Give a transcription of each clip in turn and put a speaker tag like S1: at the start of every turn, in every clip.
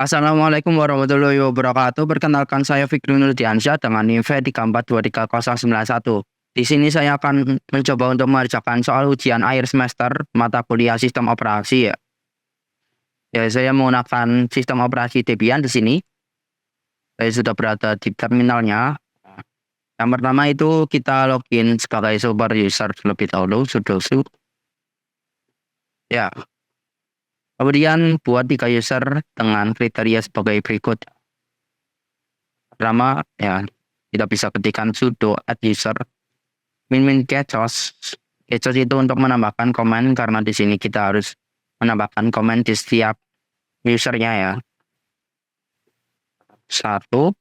S1: Assalamualaikum warahmatullahi wabarakatuh. Perkenalkan saya Fikri Nurdiansyah dengan NIM 3423091. Di sini saya akan mencoba untuk mengerjakan soal ujian akhir semester mata kuliah sistem operasi ya. Ya, saya menggunakan sistem operasi Debian di sini. Saya sudah berada di terminalnya. Yang pertama itu kita login sebagai super user terlebih dahulu, sudo su. Ya, kemudian buat 3 user dengan kriteria sebagai berikut. Pertama, ya kita bisa ketikkan sudo add user min gechos. Gechos itu untuk menambahkan komen karena di sini kita harus menambahkan komen di setiap usernya ya. Satu.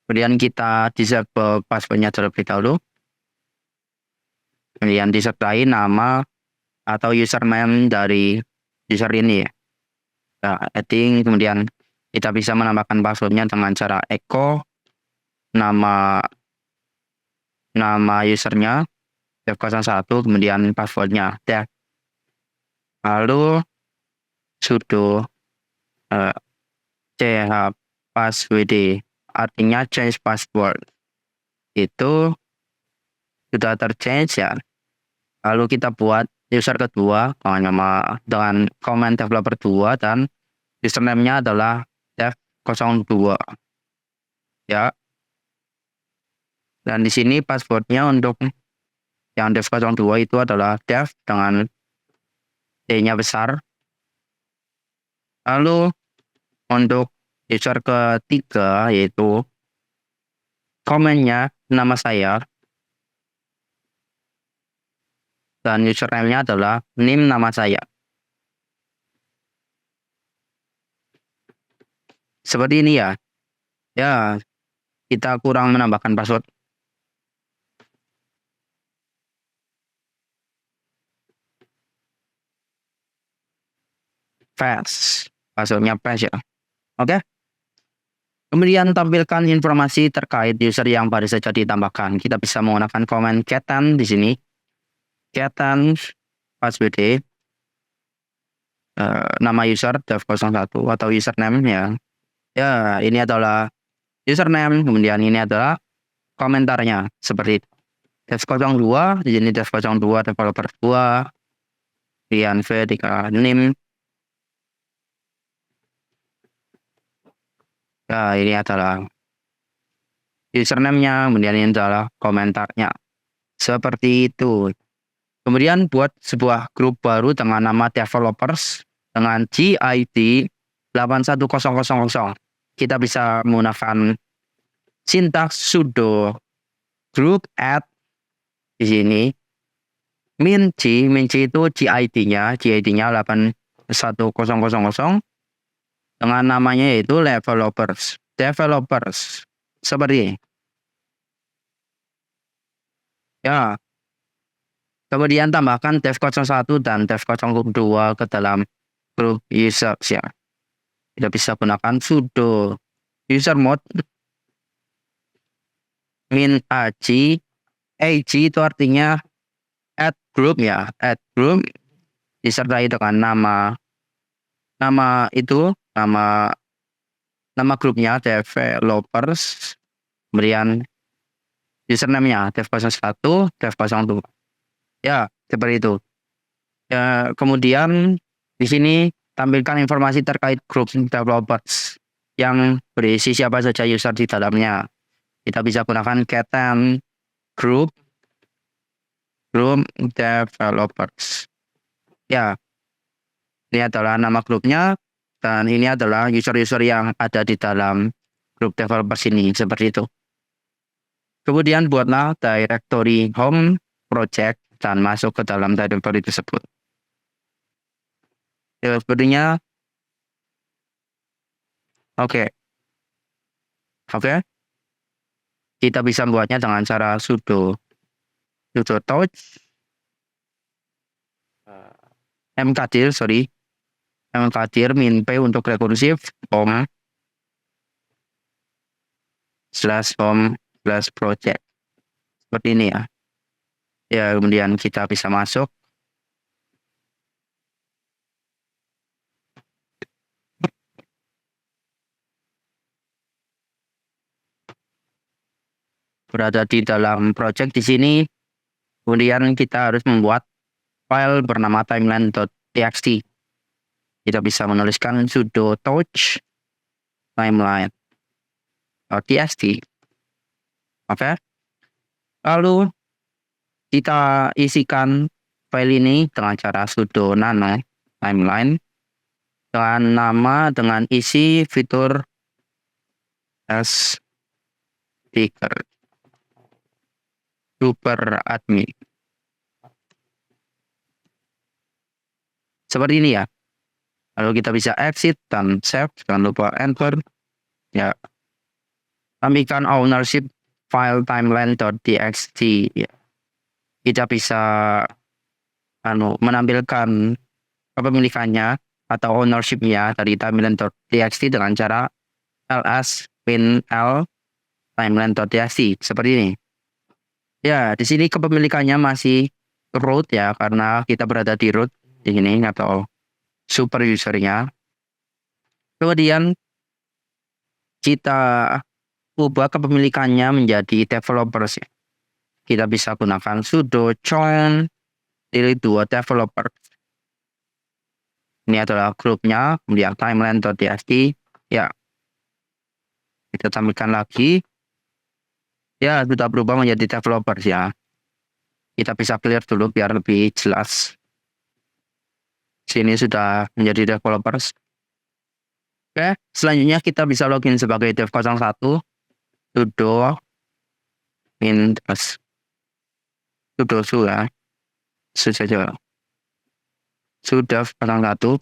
S1: Kemudian kita disable passwordnya terlebih dahulu. Kemudian disertai nama atau username dari user ini ya. Nah, adding, kemudian kita bisa menambahkan passwordnya dengan cara echo nama usernya dev01, kemudian passwordnya dev, lalu sudo ch password, artinya change password. Itu sudah terchange ya. Lalu kita buat user kedua dengan comment developer 2 dan username-nya adalah dev02 ya. Dan di sini passwordnya untuk yang dev02 itu adalah dev dengan D-nya besar. Lalu untuk user ketiga yaitu komennya nama saya dan username-nya adalah nim nama saya. Seperti ini ya. Ya, kita kurang menambahkan password. Pass. Passwordnya pass ya. Oke. Kemudian tampilkan informasi terkait user yang baru saja ditambahkan. Kita bisa menggunakan komen getan di sini. Getan password, nama user dev01 atau username ya. Ya, ini adalah username, kemudian ini adalah komentarnya seperti itu. Dev02, di sini dev02 developer 2, kemudian v3 nim. Ya, ini adalah username-nya, kemudian ini adalah komentarnya. Seperti itu. Kemudian buat sebuah grup baru dengan nama developers dengan GID 81000. Kita bisa menggunakan sintaks sudo group add di sini min c itu GID-nya 81000 dengan namanya yaitu developers seperti ini. Ya. Kemudian tambahkan dev01 dan dev02 ke dalam grup users ya. Kita bisa gunakan sudo user mode min ag. Ag itu artinya add group ya, add group disertai dengan nama grupnya developers, kemudian username-nya dev01, dev02. Ya, seperti itu. Ya, kemudian di sini tampilkan informasi terkait grup developers yang berisi siapa saja user di dalamnya. Kita bisa gunakan getan group developers. Ya, ini adalah nama grupnya dan ini adalah user-user yang ada di dalam grup developers ini, seperti itu. Kemudian buatlah directory home project dan masuk ke dalam directory tersebut. Ya, sepertinya oke. Kita bisa membuatnya dengan cara sudo touch mkdir min p untuk rekursif home /home/project seperti ini ya. Ya, kemudian kita bisa masuk. berada di dalam project di sini. Kemudian kita harus membuat file bernama timeline.txt. Kita bisa menuliskan sudo touch timeline.txt. Oke. Lalu kita isikan file ini dengan cara sudo nano timeline dengan nama dengan isi fitur as speaker super admin. Seperti ini ya. Lalu kita bisa exit dan save, jangan lupa enter. Ya. Tambahkan ownership file timeline.txt. Ya. Kita bisa menampilkan kepemilikannya atau ownership-nya dari timeline.txt dengan cara ls pin l timeline.txt seperti ini. Ya, di sini kepemilikannya masih root ya, karena kita berada di root di sini atau super usernya. Kemudian kita ubah kepemilikannya menjadi developers ya. Kita bisa gunakan sudo join pilih 2 developer. Ini adalah grupnya, kemudian timeline.txt. Ya, kita tampilkan lagi. Ya, sudah berubah menjadi developers ya. Kita bisa clear dulu biar lebih jelas. Sini sudah menjadi developers. Oke, selanjutnya kita bisa login sebagai dev01. Sudo sudo su ya. Sudah 01.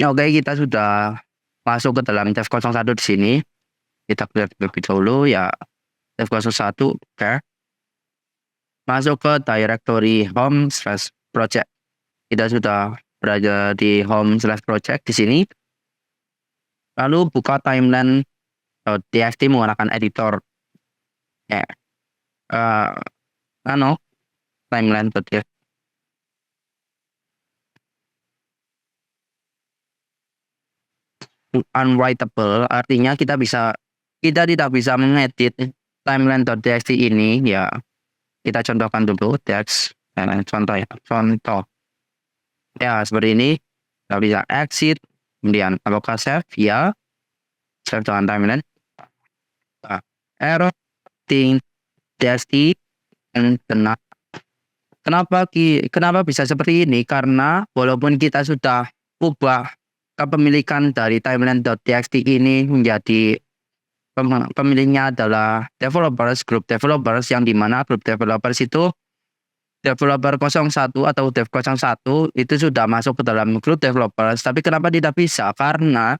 S1: Ya, oke, kita sudah masuk ke dalam dev01 di sini. Kita clear terlebih dahulu ya. dev01, oke. Masuk ke directory home/project. Kita sudah berada di home/project di sini. Lalu buka timeline.txt menggunakan editor. Ya. Timeline.txt. Unwritable artinya kita tidak bisa mengedit timeline.txt ini ya. Kita contohkan dulu text contoh ya. Contoh ya seperti ini. Kita bisa exit, kemudian apakah save ya, save dengan timeline. Error txt dan kenapa bisa seperti ini, karena walaupun kita sudah ubah kepemilikan dari timeline.txt ini menjadi pemiliknya adalah developers, grup developers, yang dimana grup developers itu developer 01 atau dev01 itu sudah masuk ke dalam grup developers. Tapi kenapa tidak bisa? Karena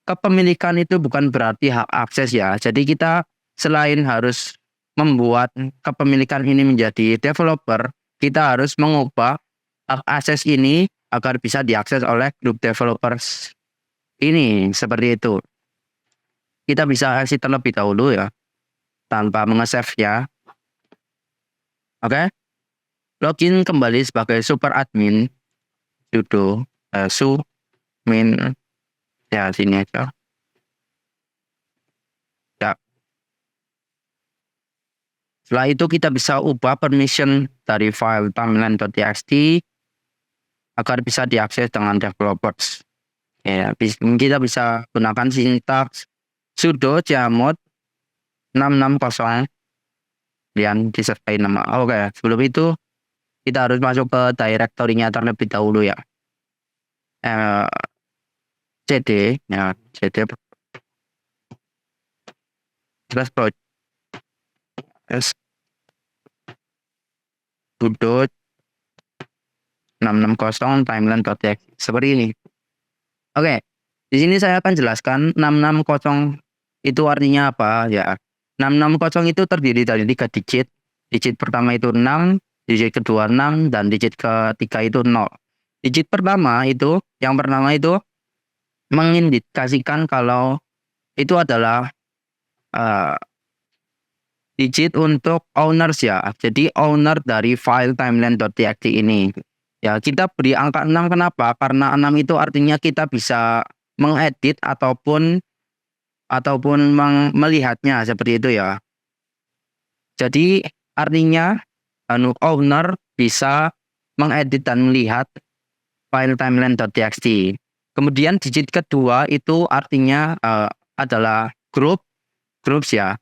S1: kepemilikan itu bukan berarti hak akses ya. Jadi kita selain harus membuat kepemilikan ini menjadi developer, kita harus mengubah hak akses ini agar bisa diakses oleh grup developers ini, seperti itu. Kita bisa exit terlebih dahulu ya, tanpa menge-save ya. Oke. Login kembali sebagai super admin, sudo su min ya, sini aja. Ya. Setelah itu kita bisa ubah permission dari file timeline.txt agar bisa diakses dengan developers. Ya, kita bisa gunakan sintaks sudo chmod 660 dan disertai nama. Oke, sebelum itu kita harus masuk ke directory-nya terlebih dahulu ya. cd ya, cd plus project sudo 660 timeline.txt seperti ini. Oke, di sini saya akan jelaskan 660 itu artinya apa ya. 660 itu terdiri dari 3 digit. Digit pertama itu 6, digit kedua 6, dan digit ketiga itu 0. Digit pertama itu, yang pertama itu mengindikasikan kalau itu adalah digit untuk owners ya. Jadi owner dari file timeline.txt ini. Ya, kita beri angka 6 kenapa? Karena 6 itu artinya kita bisa mengedit ataupun ataupun melihatnya seperti itu ya. Jadi artinya owner bisa mengedit dan melihat file timeline.txt. Kemudian digit kedua itu artinya adalah groups ya.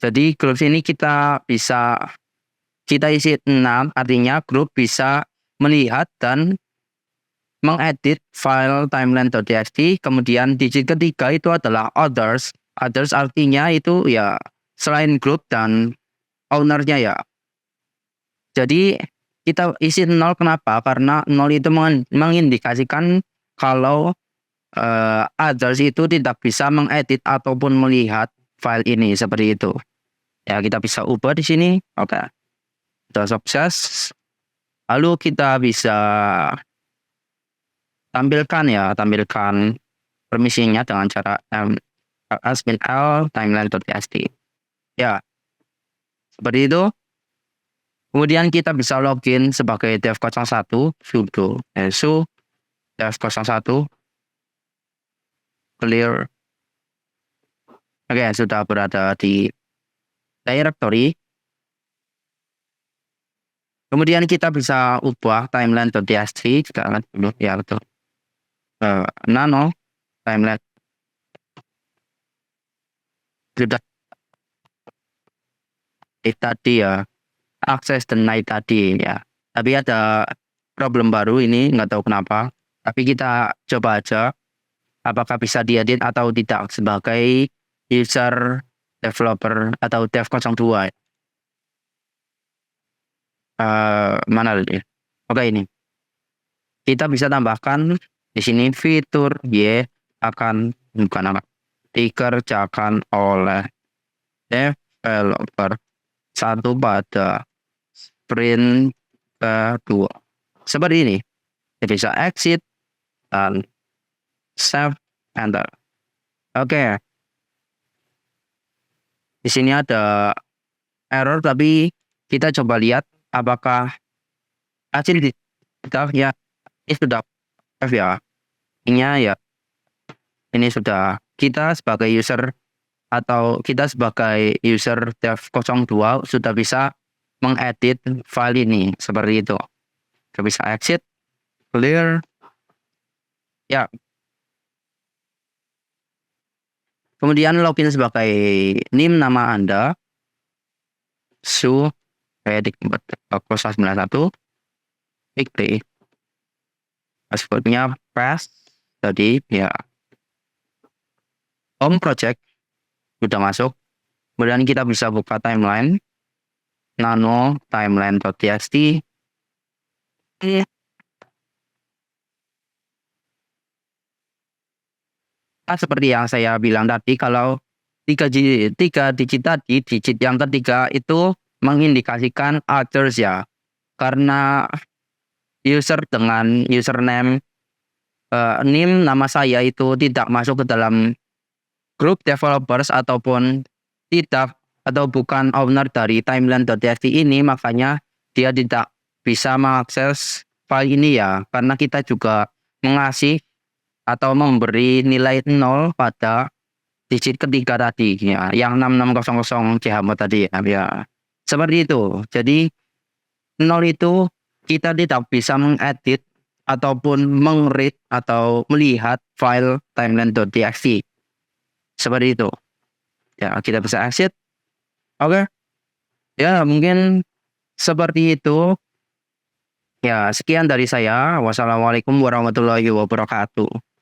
S1: Jadi groups ini kita isi 6, artinya grup bisa melihat dan mengedit file timeline.txt. Kemudian digit ketiga itu adalah others. Others artinya itu ya selain grup dan ownernya ya. Jadi kita isi 0 kenapa? Karena 0 itu mengindikasikan kalau others itu tidak bisa mengedit ataupun melihat file ini seperti itu. Ya, kita bisa ubah di sini. Oke. Sudah sukses. Lalu kita bisa tampilkan permisinya dengan cara admin l timeline.txt. Ya, seperti itu. Kemudian kita bisa login sebagai dev01 sudo su dev01 clear. Oke, sudah berada di directory. Kemudian kita bisa ubah timeline.txt juga dulu ya, betul. Nano timeline sudah tadi ya, akses dan night tadi ya. Tapi ada problem baru ini, nggak tahu kenapa. Tapi kita coba aja apakah bisa diedit atau tidak sebagai user developer atau dev02. Mana tadi? Oke, ini kita bisa tambahkan di sini fitur bukan apa dikerjakan oleh developer 1 pada sprint kedua. Seperti ini. Kita bisa exit dan save enter. Oke. Di sini ada error, tapi kita coba lihat apakah hasil kita ya ini sudah ya. Ini sudah kita sebagai user atau kita sebagai user dev02 sudah bisa mengedit file ini seperti itu. Kita bisa exit, clear. Ya. Kemudian login sebagai nama Anda. Su edit 091 Victory. Passwordnya pass tadi ya. Home project sudah masuk. Kemudian kita bisa buka timeline nano timeline.txt. Seperti yang saya bilang tadi, kalau 3 digit tadi, digit yang ketiga itu mengindikasikan others ya. Karena user dengan username nama saya itu tidak masuk ke dalam grup developers ataupun bukan owner dari timeline.txt ini, makanya dia tidak bisa mengakses file ini ya, karena kita juga mengasih atau memberi nilai 0 pada digit ketiga tadi ya, yang 6600 chmod tadi ya. Seperti itu. Jadi 0 itu kita tidak bisa mengedit ataupun meng-read atau melihat file timeline.txt. Seperti itu. Ya, kita bisa exit. Oke. Ya, mungkin seperti itu. Ya, sekian dari saya. Wassalamualaikum warahmatullahi wabarakatuh.